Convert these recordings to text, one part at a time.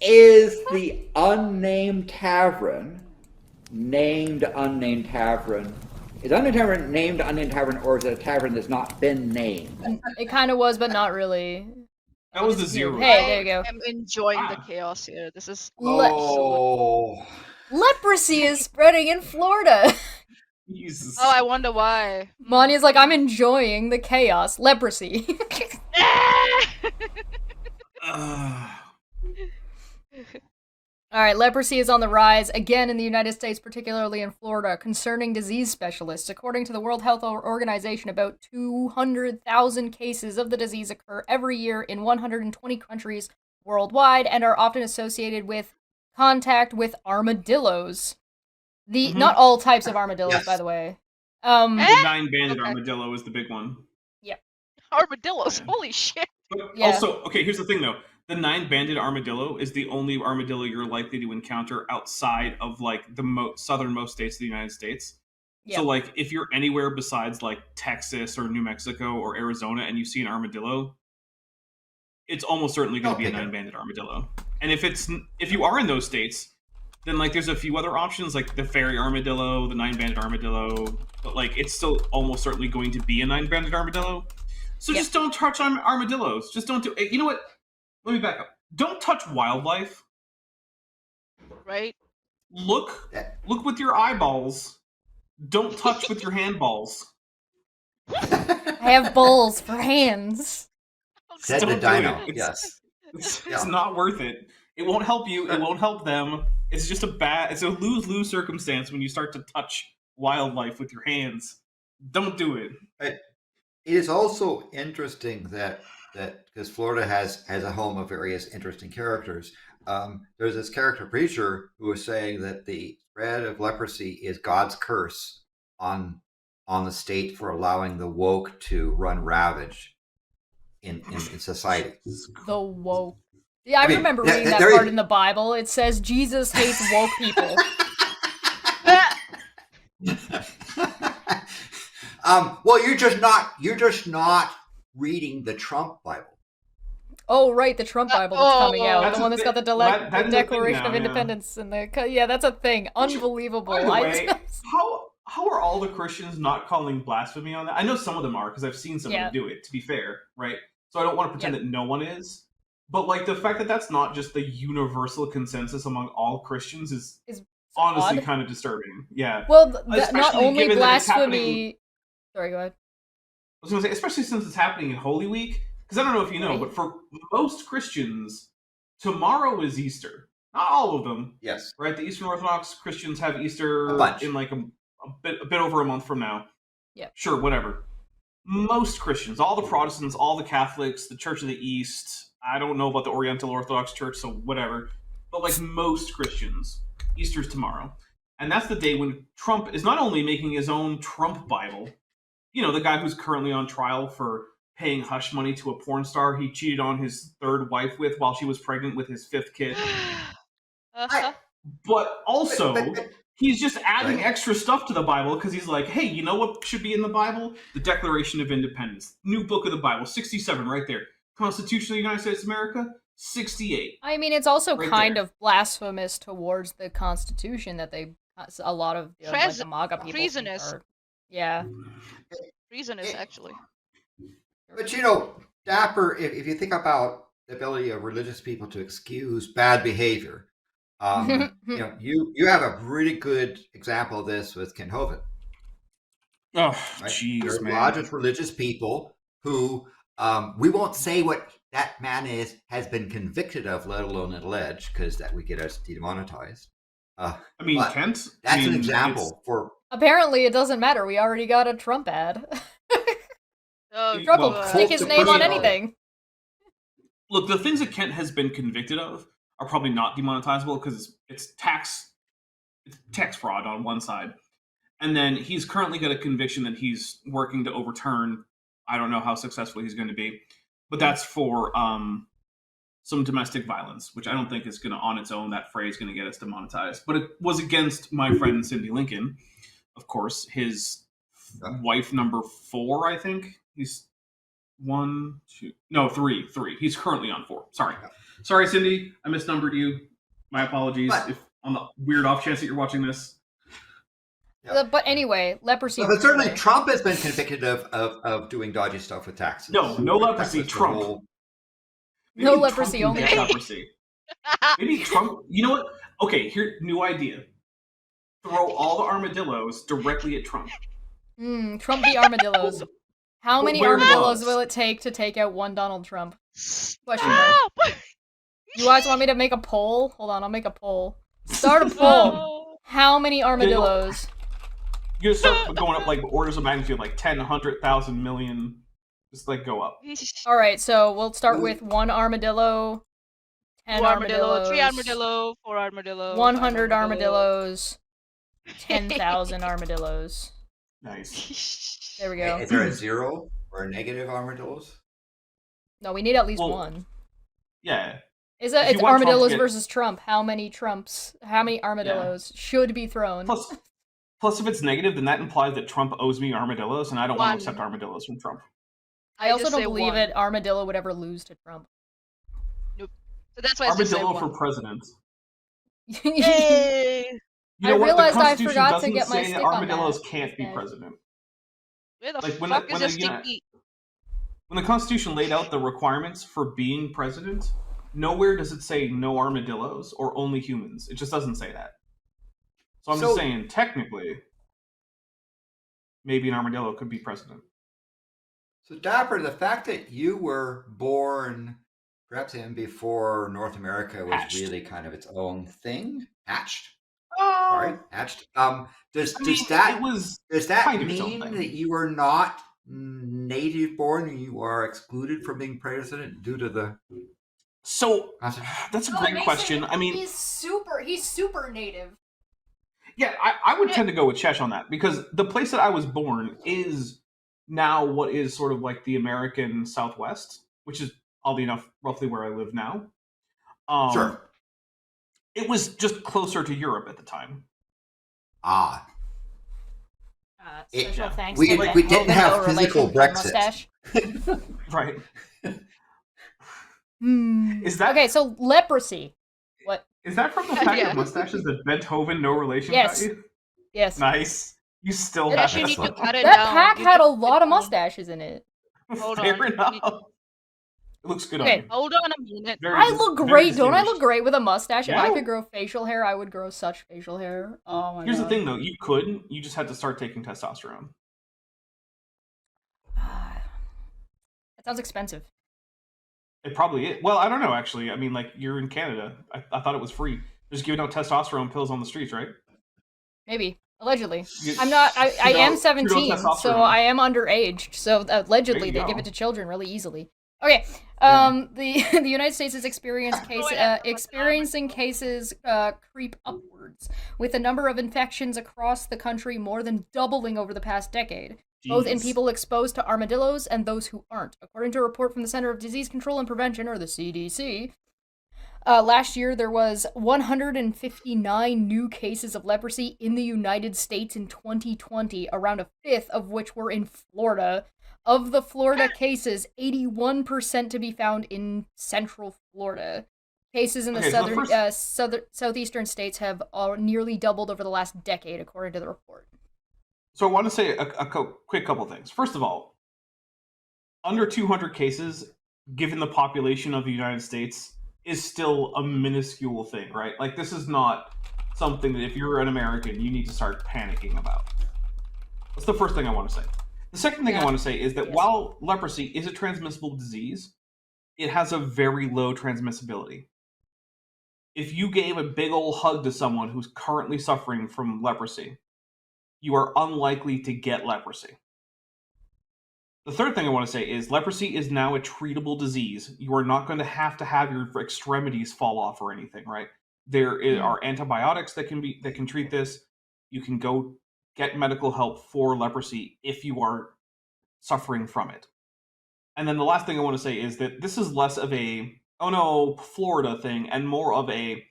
Is the unnamed tavern named Unnamed Tavern? Is Unnamed Tavern named Unnamed Tavern, or is it a tavern that's not been named? It kind of was, but not really. That was the Disappeared. zero. Hey, there you I go. am enjoying the Ah. chaos here. This is Oh, Leprosy is spreading in Florida. Jesus. Oh, I wonder why. Mania's like, I'm enjoying the chaos. Leprosy. All right, leprosy is on the rise again in the United States, particularly in Florida. Concerning disease specialists, according to the World Health Organization, about 200,000 cases of the disease occur every year in 120 countries worldwide and are often associated with contact with armadillos. Not all types of armadillos, Yes. by the way. The 9-banded Okay. armadillo is the big one. Armadillos. Yeah. Holy shit. But Yeah. also, okay, here's the thing though. The 9-banded armadillo is the only armadillo you're likely to encounter outside of like the southernmost states of the United States. Yeah. So like if you're anywhere besides like Texas or New Mexico or Arizona and you see an armadillo, it's almost certainly going to be a 9-banded armadillo. And if you are in those states, then like there's a few other options like the fairy armadillo, the 9-banded armadillo, but like it's still almost certainly going to be a 9-banded armadillo. So just don't touch armadillos. Just don't do it. You know what? Let me back up. Don't touch wildlife. Right? Look with your eyeballs. Don't touch with your handballs. I have balls for hands. said the Don't do dino. it. Yes. It's not worth it. It won't help you. It won't help them. It's just it's a lose-lose circumstance when you start to touch wildlife with your hands. Don't do it. It is also interesting that because Florida has a home of various interesting characters. There's this character preacher who was saying that the spread of leprosy is God's curse on the state for allowing the woke to run ravage in society. The woke. Yeah, I mean, remember yeah, reading that there part is- in the Bible. It says Jesus hates woke people. Well, you're just not reading the Trump Bible. Oh, right, the Trump Bible that's coming out. That's The a one that's got the, thing. That's a thing Declaration now, of yeah. Independence and yeah, that's a thing. Unbelievable. By the way, how are all the Christians not calling blasphemy on that? I know some of them are because I've seen some of them do it. To be fair, right? So I don't want to pretend that no one is. But like the fact that that's not just the universal consensus among all Christians is honestly odd. kind of disturbing. Yeah. Well, not Especially only given that it's blasphemy. Sorry, go ahead. I was going to say, especially since it's happening in Holy Week, because I don't know if you know, but for most Christians, tomorrow is Easter. Not all of them. Yes. Right? The Eastern Orthodox Christians have Easter in like a bit over a month from now. Yeah. Sure, whatever. Most Christians, all the Protestants, all the Catholics, the Church of the East, I don't know about the Oriental Orthodox Church, so whatever. But like most Christians, Easter's tomorrow. And that's the day when Trump is not only making his own Trump Bible, you know, the guy who's currently on trial for paying hush money to a porn star he cheated on his third wife with while she was pregnant with his fifth kid. But also, he's just adding extra stuff to the Bible because he's like, hey, you know what should be in the Bible? The Declaration of Independence. New book of the Bible, 67 right there. Constitution of the United States of America, 68. I mean, it's also Right kind there. of blasphemous towards the Constitution that a lot of like, the MAGA people treasonous. Yeah. Treasonous, actually. But you know, Dapper, if you think about the ability of religious people to excuse bad behavior, you know, you have a really good example of this with Ken Hovind. Oh, Right? jeez, There are man. largest religious people who we won't say what that man has been convicted of, let alone alleged, because that would get us demonetized. I mean, but Kent? That's an example for. Apparently, it doesn't matter. We already got a Trump ad. Oh, Trump will Well, stick his name on anything. Look, the things that Kent has been convicted of are probably not demonetizable because it's tax fraud on one side. And then he's currently got a conviction that he's working to overturn. I don't know how successful he's going to be. But that's for some domestic violence, which I don't think is going to, on its own, that phrase going to get us demonetized. But it was against my friend Cindy Lincoln, of course, his wife number 4, I think. He's 1, 2, no, 3. He's currently on 4. Sorry. Sorry, Cindy, I misnumbered you. My apologies. But- If on the weird off chance that you're watching this. Yeah. But anyway, leprosy. But certainly Trump has been convicted of doing dodgy stuff with taxes. No leprosy. That's the Trump. whole- No Maybe leprosy, Trump only can get leprosy. Maybe Trump. You know what? Okay, here, new idea. Throw all the armadillos directly at Trump. Trump the armadillos. How many wear armadillos gloves. will it take to take out one Donald Trump? Question mark. Stop! You guys want me to make a poll? Hold on, I'll make a poll. Start a poll. No. How many armadillos? You just start going up like orders of magnitude, like 10, 100,000, million. Just like go up. Alright, so we'll start with 1 armadillo, 10 2 armadillos, 3 armadillo, 4 armadillo, 100 5 armadillo. armadillos, 10,000 armadillos. Nice. There we go. Is there a 0 or a negative armadillos? No, we need at least Well, 1. Yeah. It's if you want Trump to armadillos get- versus Trump. How many armadillos should be thrown? Plus, if it's negative, then that implies that Trump owes me armadillos, and I don't want 1. to accept armadillos from Trump. I also just don't say believe 1. that armadillo would ever lose to Trump. So that's why I just say Armadillo 1. for president. Yay! You know I what? realized the I Constitution forgot to doesn't get my say stick that on armadillos that can't be instead. president. Where the Like, when fuck the- is when your the Uni- sticky? When the Constitution laid out the requirements for being president, nowhere does it say no armadillos or only humans. It just doesn't say that. So I'm just saying, technically, maybe an armadillo could be president. So Dapper, the fact that you were born perhaps even before North America was Hatched. really kind of its own thing, hatched. Oh, Sorry, hatched. Does I mean, that it was does that kind of its own mean thing. that you were not native born and you are excluded from being president due to the so. Constitution? That's a great question. I mean, he's super native. yeah, I would tend to go with Chesh on that because the place that I was born is now what is sort of like the American Southwest, which is oddly enough roughly where I live now. Sure. It was just closer to Europe at the time. Ah, Special yeah. thanks We- to we the didn't have Hogan physical relation Brexit. mustache. Right. Is that- okay? So leprosy. What? Is that from the pack Yeah. of mustaches that Beethoven no relation Yes. got you? Yes. Nice. You still That have You it. need to Excellent. cut it That down. pack You had need a to lot cut of it down. mustaches in it. Hold Fair on. enough. It looks good Okay. on you. Hold on a minute. Very I dis- look very great, don't I look distinguished. great with a mustache? If I Yeah. could grow facial hair, I would grow such facial hair. Oh my Here's god. the thing, though. You could. You just had to start taking testosterone. That sounds expensive. It probably is. Well, I don't know, actually. I mean, like, you're in Canada. I thought it was free. They're just giving out testosterone pills on the streets, right? Maybe. Allegedly. You- I'm not. I am Pseudo 17, so testosterone. I am underage. So allegedly, There they you give go. it to children really easily. Okay. The the United States has experiencing cases creep upwards, with the number of infections across the country more than doubling over the past decade, both in Jeez. people exposed to armadillos and those who aren't, according to a report from the Center of Disease Control and Prevention, or the CDC. Last year, there was 159 new cases of leprosy in the United States in 2020, around a fifth of which were in Florida. Of the Florida cases, 81% to be found in Central Florida. Cases in the Okay, so the southeastern states have nearly doubled over the last decade, according to the report. So I want to say a quick couple things. First of all, under 200 cases, given the population of the United States, is still a minuscule thing, right? Like, this is not something that if you're an American, you need to start panicking about. That's the first thing I want to say. The second thing I want to say is that while leprosy is a transmissible disease, it has a very low transmissibility. If you gave a big old hug to someone who's currently suffering from leprosy, you are unlikely to get leprosy. The third thing I want to say is leprosy is now a treatable disease. You are not going to have your extremities fall off or anything, right? There are antibiotics that can treat this. You can go get medical help for leprosy if you are suffering from it. And then the last thing I want to say is that this is less of a oh no Florida thing and more of a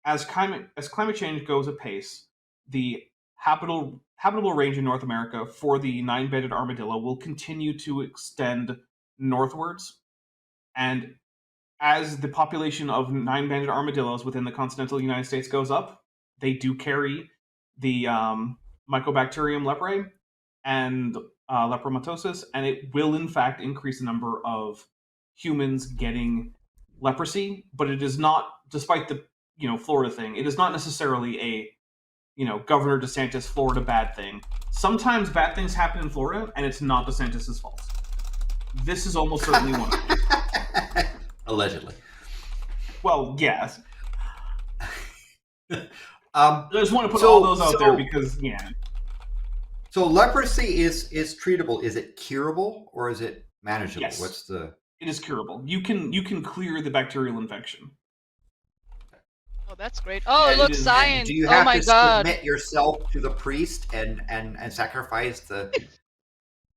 as climate change goes apace, the habitable range in North America for the 9-banded armadillo will continue to extend northwards. And as the population of 9-banded armadillos within the continental United States goes up, they do carry the Mycobacterium leprae and lepromatosis, and it will in fact increase the number of humans getting leprosy. But it is not, despite the Florida thing, it is not necessarily a Governor DeSantis Florida bad thing. Sometimes bad things happen in Florida, and it's not DeSantis' fault. This is almost certainly one of them. Allegedly. Well, yes. I just want to put all those out there because, So leprosy is treatable. Is it curable or is it manageable? Yes. What's the? It is curable. You can clear the bacterial infection. Oh, that's great. Oh, And look, it is- science. Do you Oh have my to god. submit yourself to the priest and sacrifice the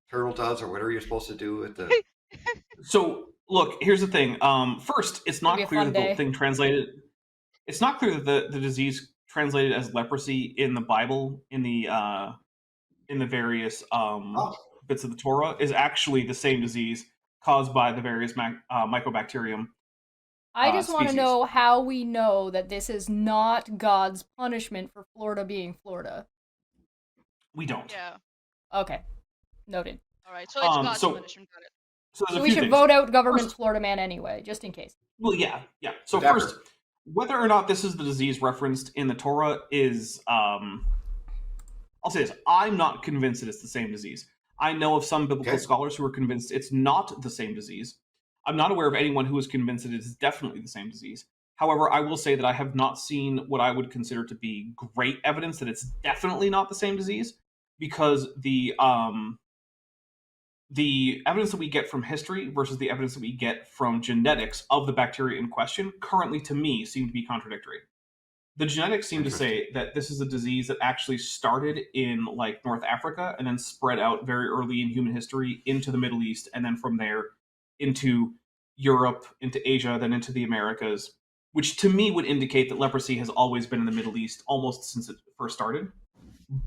turtle doves or whatever you're supposed to do with the? So, look, here's the thing. First, it's not It'll be a clear fun that day. the thing translated. It's not clear that the disease translated as leprosy in the Bible in the various bits of the Torah is actually the same disease caused by the various Mycobacterium. I just want to species. know how we know that this is not God's punishment for Florida being Florida. We don't. Yeah. Okay. Noted. All right. So it's God's so- punishment. Got it. So there's So a we few should things. vote out government First- Florida man anyway, just in case. Well, yeah. So Whatever. first, whether or not this is the disease referenced in the Torah is, I'll say this: I'm not convinced that it's the same disease. I know of some biblical Okay. scholars who are convinced it's not the same disease. I'm not aware of anyone who is convinced that it is definitely the same disease. However, I will say that I have not seen what I would consider to be great evidence that it's definitely not the same disease, because the evidence that we get from history versus the evidence that we get from genetics of the bacteria in question currently, to me, seem to be contradictory. The genetics seem to say that this is a disease that actually started in like North Africa and then spread out very early in human history into the Middle East, and then from there into Europe, into Asia, then into the Americas, which to me would indicate that leprosy has always been in the Middle East almost since it first started.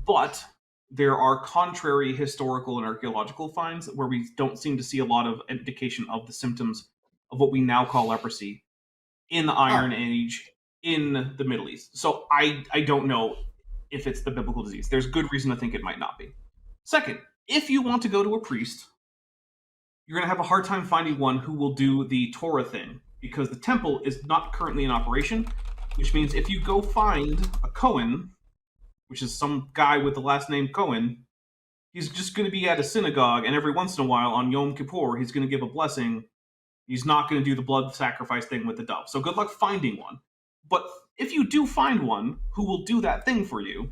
But there are contrary historical and archaeological finds where we don't seem to see a lot of indication of the symptoms of what we now call leprosy in the Iron Age in the Middle East. So I don't know if it's the biblical disease. There's good reason to think it might not be. Second, if you want to go to a priest, you're going to have a hard time finding one who will do the Torah thing, because the temple is not currently in operation, which means if you go find a Cohen, which is some guy with the last name Cohen, he's just going to be at a synagogue, and every once in a while on Yom Kippur, he's going to give a blessing. He's not going to do the blood sacrifice thing with the dove. So good luck finding one. But if you do find one who will do that thing for you,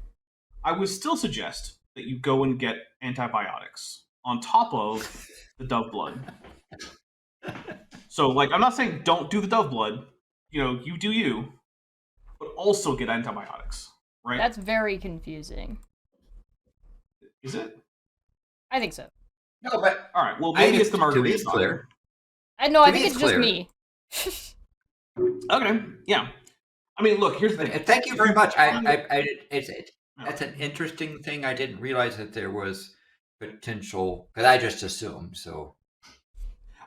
I would still suggest that you go and get antibiotics on top of the dove blood. So, like, I'm not saying don't do the dove blood. You do you. But also get antibiotics, right? That's very confusing. Is it? I think so. No, but All right. Well, maybe it's the to me margarita. it's clear. I know. I To me, think it's just clear. me. Okay. Yeah. I mean, look. Here's the thing. And thank you very much. That's an interesting thing. I didn't realize that there was potential, because I just assumed. So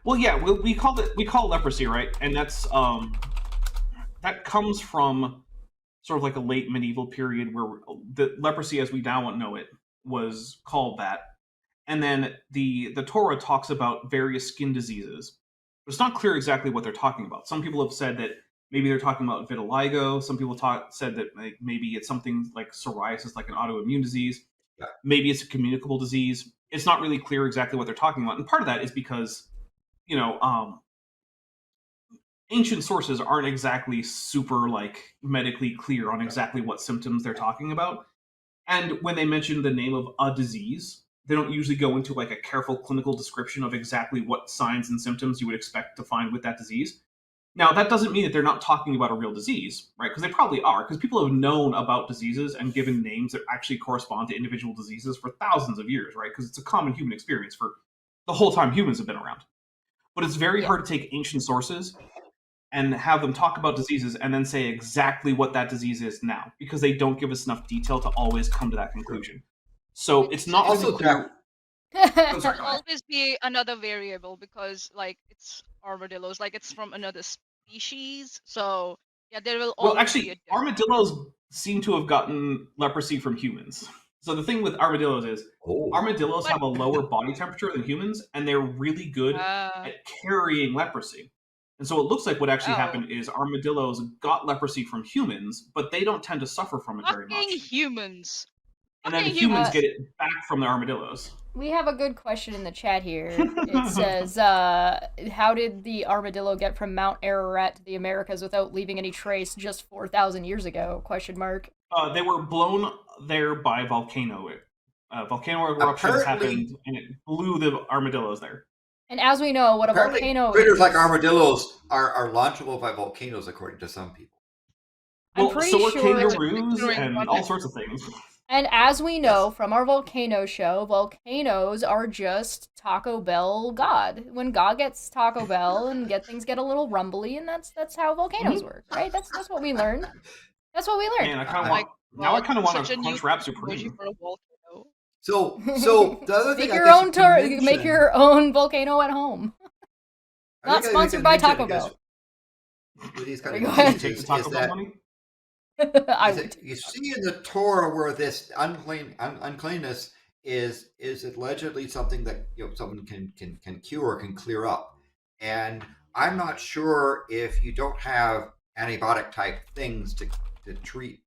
Well, yeah, we call it leprosy, right? And that's that comes from sort of like a late medieval period where the leprosy, as we now know it, was called that. And then the Torah talks about various skin diseases, but it's not clear exactly what they're talking about. Some people have said that maybe they're talking about vitiligo. Some people said that maybe it's something like psoriasis, like an autoimmune disease. Yeah. Maybe it's a communicable disease. It's not really clear exactly what they're talking about, and part of that is because ancient sources aren't exactly super like medically clear on exactly what symptoms they're talking about. And when they mention the name of a disease, they don't usually go into like a careful clinical description of exactly what signs and symptoms you would expect to find with that disease. Now, that doesn't mean that they're not talking about a real disease, right? Because they probably are, because people have known about diseases and given names that actually correspond to individual diseases for thousands of years, right? Because it's a common human experience for the whole time humans have been around. But it's very hard to take ancient sources and have them talk about diseases and then say exactly what that disease is now, because they don't give us enough detail to always come to that conclusion. So it's not also, really clear. It'll always be another variable because, like, it's armadillos. Like, it's from another species. So yeah, there will Well, always be a actually, difference. armadillos seem to have gotten leprosy from humans. So the thing with armadillos is Oh, armadillos But have a lower body temperature than humans, and they're really good uh, at carrying leprosy. And so it looks like what actually oh, happened is armadillos got leprosy from humans, but they don't tend to suffer from it very fucking much. humans, And then fucking humans Uh, humans. get it back from the armadillos. We have a good question in the chat here. It says, how did the armadillo get from Mount Ararat to the Americas without leaving any trace just 4,000 years ago? Question mark. They were blown there by volcano. Volcano eruptions apparently, happened, and it blew the armadillos there. And as we know, what a apparently, volcano critters like is, armadillos are launchable by volcanoes, according to some people. I'm Well, pretty so are sure. It's kangaroos ignoring and all context. sorts of things. And as we Yes. know from our volcano show, volcanoes are just Taco Bell God. When God gets Taco Bell and things get a little rumbly, and that's how volcanoes work, right? That's what we learned. That's what we learned. Man, I kind Oh of my want now. I god, kind of want such to a new crunch wrap emoji supreme. for a volcano. So the other thing Make I your guess own you can make mention, your own volcano at home. I Not think I sponsored can by mention, Taco I guess, Bell. with these kind Sorry, of go ahead. You take the diseases Taco Bell money. I is would. that you see in the Torah where this uncleanness is allegedly something that someone can cure, can clear up, and I'm not sure if you don't have antibiotic type things to treat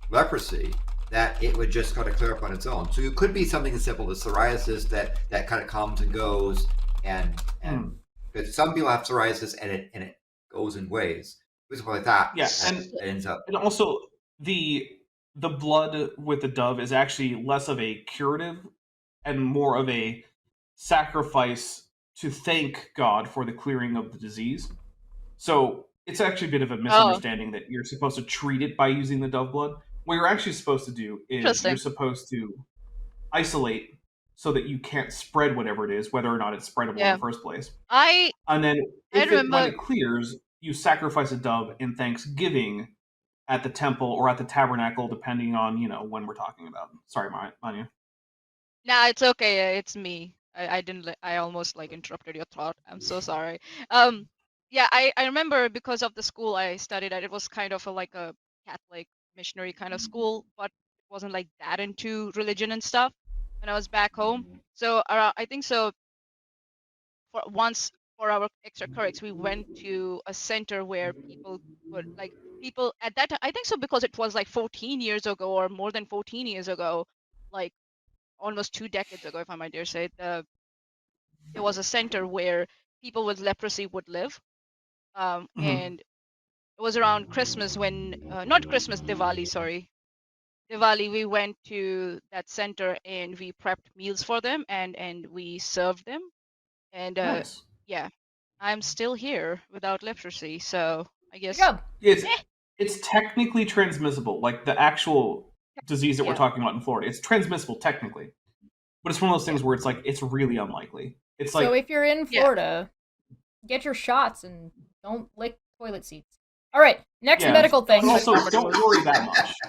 leprosy, that it would just kind of clear up on its own. So it could be something as simple as psoriasis that kind of comes and goes, and because some people have psoriasis and it goes in waves, something like that, Yeah, that and ends up. and also the the blood with the dove is actually less of a curative and more of a sacrifice to thank God for the clearing of the disease. So it's actually a bit of a Oh, misunderstanding that you're supposed to treat it by using the dove blood. What you're actually supposed to do is you're interesting. supposed to isolate so that you can't spread whatever it is, whether or not it's spreadable in Yeah, the first place. I And then I if it when remember. it clears, you sacrifice a dove in thanksgiving at the temple or at the tabernacle, depending on when we're talking about. Sorry, Manya. Nah, it's okay. It's me. I didn't. I almost like interrupted your thought. I'm so sorry. Yeah, I remember because of the school I studied at. It was kind of like a Catholic missionary kind of school, but it wasn't like that into religion and stuff. When I was back home, so I think so. For once for our extracurriculars, we went to a center where people could like people at that time. I think so because it was like 14 years ago or more than 14 years ago, like almost 2 decades ago, if I might dare say, there was a center where people with leprosy would live. Mm-hmm. And it was around Christmas when, not Christmas, Diwali, sorry. Diwali, we went to that center and we prepped meals for them and we served them. And Nice. yeah, I'm still here without leprosy, so I Good guess, job. It's eh, it's technically transmissible, like the actual disease that we're yeah. talking about in Florida. It's transmissible technically, but it's one of those Yeah. things where it's like it's really unlikely. It's So like if you're in Yeah. Florida, get your shots and don't lick toilet seats. All right, next yeah, medical but thing. also don't worry that much.